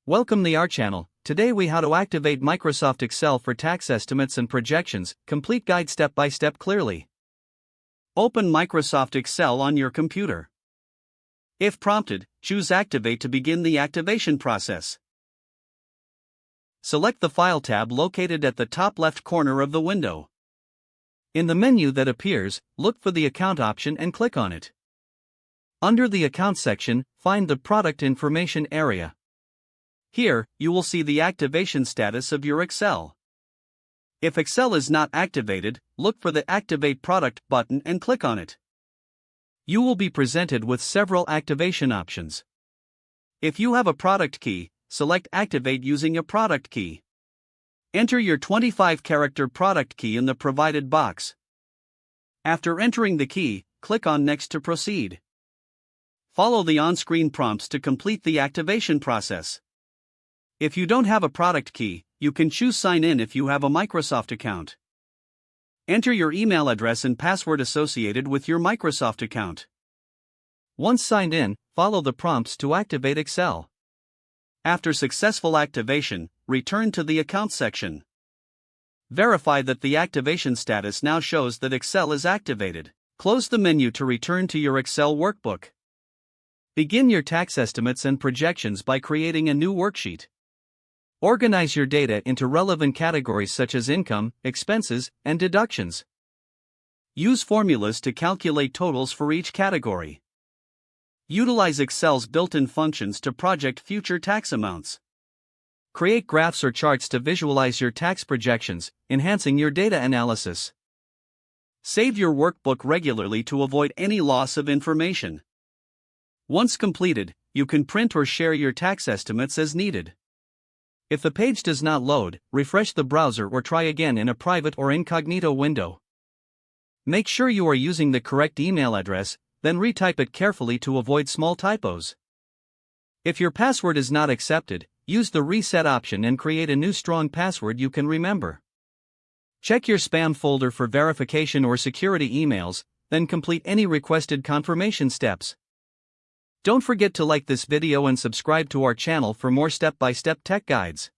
Welcome to our channel. Today we how to activate Microsoft Excel for tax estimates and projections, complete guide step by step clearly. Open Microsoft Excel on your computer. If prompted, choose Activate to begin the activation process. Select the File tab located at the top left corner of the window. In the menu that appears, look for the Account option and click on it. Under the Account section, find the Product Information area. Here, you will see the activation status of your Excel. If Excel is not activated, look for the Activate Product button and click on it. You will be presented with several activation options. If you have a product key, select Activate using a product key. Enter your 25-character product key in the provided box. After entering the key, click on Next to proceed. Follow the on-screen prompts to complete the activation process. If you don't have a product key, you can choose Sign In if you have a Microsoft account. Enter your email address and password associated with your Microsoft account. Once signed in, follow the prompts to activate Excel. After successful activation, return to the Account section. Verify that the activation status now shows that Excel is activated. Close the menu to return to your Excel workbook. Begin your tax estimates and projections by creating a new worksheet. Organize your data into relevant categories such as income, expenses, and deductions. Use formulas to calculate totals for each category. Utilize Excel's built-in functions to project future tax amounts. Create graphs or charts to visualize your tax projections, enhancing your data analysis. Save your workbook regularly to avoid any loss of information. Once completed, you can print or share your tax estimates as needed. If the page does not load, refresh the browser or try again in a private or incognito window. Make sure you are using the correct email address, then retype it carefully to avoid small typos. If your password is not accepted, use the Reset option and create a new strong password you can remember. Check your spam folder for verification or security emails, then complete any requested confirmation steps. Don't forget to like this video and subscribe to our channel for more step-by-step tech guides.